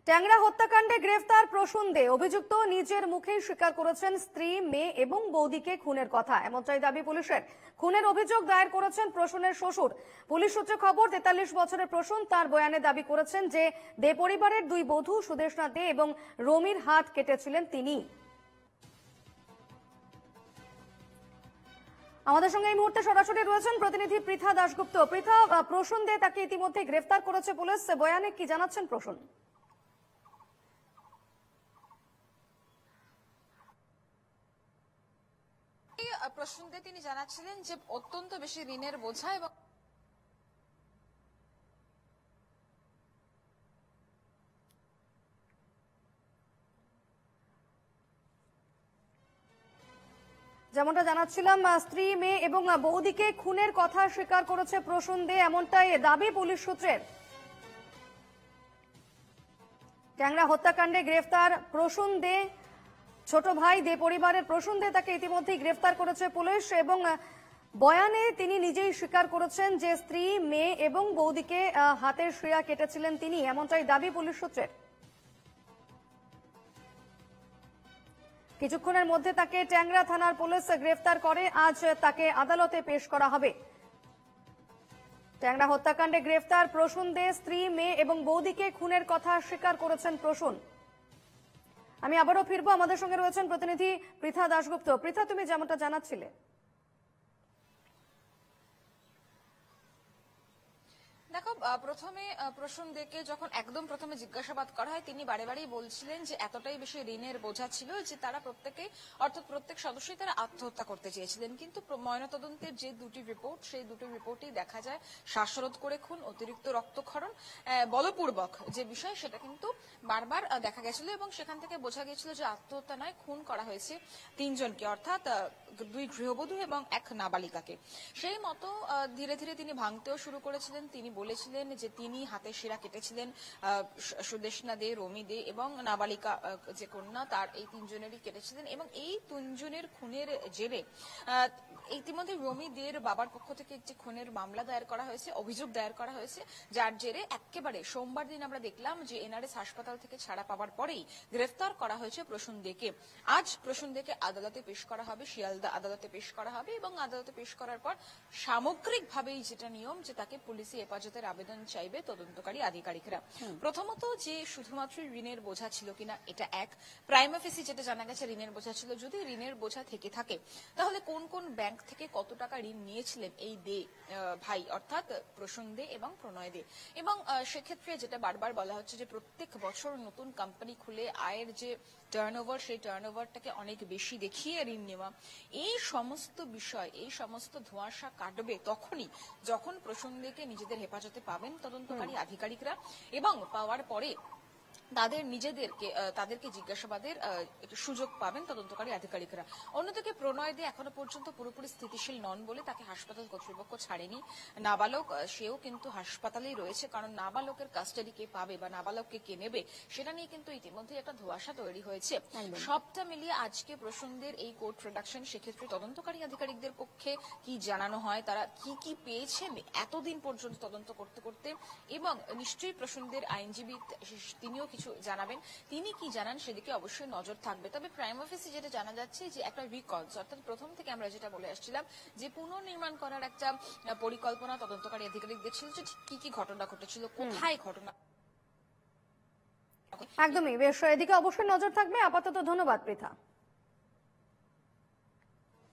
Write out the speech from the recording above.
ট্যাংরা হত্যাকাণ্ডে গ্রেফতার প্রসূন দে। অভিযুক্ত নিজের মুখেই স্বীকার করেছেন স্ত্রী, মেয়ে এবং বৌদিকে খুনের কথা, এমনটাই দাবি পুলিশের। খুনের অভিযোগ দায়ের করেছেন প্রসূনের শ্বশুর। পুলিশ সূত্রে খবর, 43 বছরের প্রসূন তার বয়ানে দাবি করেছেন যে দে পরিবারের দুই বধূ সুদেষ্ণা দে এবং রমির হাত কেটেছিলেন তিনি। আমাদের সঙ্গে এই মুহূর্তে সরাসরি রয়েছেন প্রতিনিধি পৃথা দাশগুপ্ত। পৃথা, প্রসূন দে তাকে ইতিমধ্যে গ্রেফতার করেছে পুলিশ, বয়ানে কি জানাচ্ছেন প্রসূন? প্রসূন দে তিনি জানাচ্ছিলেন যে অত্যন্ত বেশি ঋণের বোঝা এবং যেমনটা জানাচ্ছিলাম, স্ত্রী, মেয়ে এবং বৌদিকে খুনের কথা স্বীকার করেছে প্রসূন দে, এমনটাই দাবি পুলিশ সূত্রের। ট্যাংরা হত্যাকাণ্ডে গ্রেফতার প্রসূন দে, ছোট ভাই দে পরিবারের প্রসূন দে, তাকে ইতিমধ্যেই গ্রেফতার করেছে পুলিশ এবং বয়ানে তিনি নিজেই স্বীকার করেছেন যে স্ত্রী, মেয়ে এবং বৌদিকে হাতের শিরা কেটেছিলেন তিনি, এমনটাই দাবি পুলিশ সূত্রের। কিছুক্ষণের মধ্যে তাকে ট্যাংরা থানার পুলিশ গ্রেফতার করে, আজ তাকে আদালতে পেশ করা হবে। ট্যাংরা হত্যাকাণ্ডে গ্রেফতার প্রসূন দে, স্ত্রী, মেয়ে এবং বৌদিকে খুনের কথা স্বীকার করেছেন প্রসূন। আমি আবারও ফিরবো, আমাদের সঙ্গে রয়েছেন প্রতিনিধি পৃথা দাশগুপ্ত। পৃথা, তুমি যেমনটা জানাচ্ছিলে। দেখো, প্রথমে প্রসূন দেকে যখন একদম প্রথমে জিজ্ঞাসাবাদ করা হয় তিনি বারে বারেই বলছিলেন যে এতটাই বেশি ঋণের বোঝা ছিল যে তারা প্রত্যেকেই, অর্থাৎ প্রত্যেক সদস্যই তারা আত্মহত্যা করতে চেয়েছিলেন। কিন্তু ময়নাতদন্তের যে দুটি রিপোর্ট, সেই দুটি রিপোর্টেই দেখা যায় শ্বাসরোধ করে খুন, অতিরিক্ত রক্তক্ষরণ, বলপূর্বক যে বিষয় সেটা কিন্তু বারবার দেখা গেছিল এবং সেখান থেকে বোঝা গেছিল যে আত্মহত্যা নয়, খুন করা হয়েছে তিনজনকে, অর্থাৎ দুই গৃহবধূ এবং এক নাবালিকাকে। সেই মতো ধীরে ধীরে তিনি ভাঙতেও শুরু করেছিলেন। তিনি বলেছিলেন যে তিনি হাতের শিরা কেটেছিলেন সুদেষ্ণা দে, রমি দে এবং নাবালিকা যে কন্যা তার, এই তিনজনেরই কেটেছিলেন এবং এই তিনজনের খুনের জেরে ইতিমধ্যে রমি দের বাবার পক্ষ থেকে একটি খুনের মামলা দায়ের করা হয়েছে, অভিযোগ দায়ের করা হয়েছে, যার জেরে একেবারে সোমবার দিন আমরা দেখলাম যে এনআরএস হাসপাতাল থেকে ছাড়া পাওয়ার পরেই গ্রেফতার করা হয়েছে প্রসূন দেকে। আজ প্রসূন দেকে আদালতে পেশ করা হবে, শিয়ালদা আদালতে পেশ করা হবে এবং আদালতে পেশ করার পর সামগ্রিকভাবেই যেটা নিয়ম যে তাকে পুলিশি হেফাজতের আবেদন চাইবে তদন্তকারী আধিকারিকরা। প্রথমত যে শুধুমাত্র ঋণের বোঝা ছিল কিনা এটা এক, প্রাইমা ফেসি যেটা জানা গেছে ঋণের বোঝা ছিল। যদি ঋণের বোঝা থেকে থাকে তাহলে কোন কোন ব্যাংক থেকে কত টাকা ঋণ নিয়েছিলেন এই দে ভাই, অর্থাৎ প্রসূন দে এবং প্রণয় দে। এবং সেক্ষেত্রে যেটা বারবার বলা হচ্ছে যে প্রত্যেক বছর নতুন কোম্পানি খুলে আয়ের যে টার্নওভার, সেই টার্নওভারটাকে অনেক বেশি দেখিয়ে ঋণ নেওয়া, এই সমস্ত বিষয়, এই সমস্ত ধোঁয়াশা কাটবে তখনই যখন প্রসূন দেকে নিজেদের হেফাজতে পাবেন তদন্তকারী আধিকারিকরা এবং পাওয়ার পরে তাদেরকে জিজ্ঞাসাবাদের একটু সুযোগ পাবেন তদন্তকারী আধিকারিকরা। অন্যদিকে প্রণয় দে এখনো পর্যন্ত পুরোপুরি স্থিতিশীল নন বলে তাকে হাসপাতাল কর্তৃপক্ষ ছাড়েনি। নাবালক সেও কিন্তু হাসপাতালেই রয়েছে, কারণ নাবালকের কাস্টাডি কে পাবে বা নাবালককে কে নেবে সেটা নিয়ে কিন্তু ইতিমধ্যে একটা ধোঁয়াশা তৈরি হয়েছে। সবটা মিলিয়ে আজকে প্রসূনদের এই কোর্ট প্রোডাকশন, সেক্ষেত্রে তদন্তকারী আধিকারিকদের পক্ষে কি জানানো হয়, তারা কি কি পেয়েছেন এতদিন পর্যন্ত তদন্ত করতে করতে, এবং নিশ্চয়ই প্রসূনদের আইনজীবী তিনিও কিছু জানাবেন, তিনি কি জানান সেদিকে অবশ্যই নজর থাকবে। তবে প্রাইম অফিসে যেটা জানা যাচ্ছে যে একটা রিকলস, অর্থাৎ প্রথম থেকে আমরা যেটা বলে আসছিলাম যে পুনর্নির্মাণ করার একটা পরিকল্পনা তদন্তকারী আধিকারিকদের ছিল, যে কি কি ঘটনা ঘটেছিল, কোথায় ঘটনা। একদমই, বেশ, এদিকে অবশ্যই নজর থাকবে। আপাতত ধন্যবাদ পৃথা।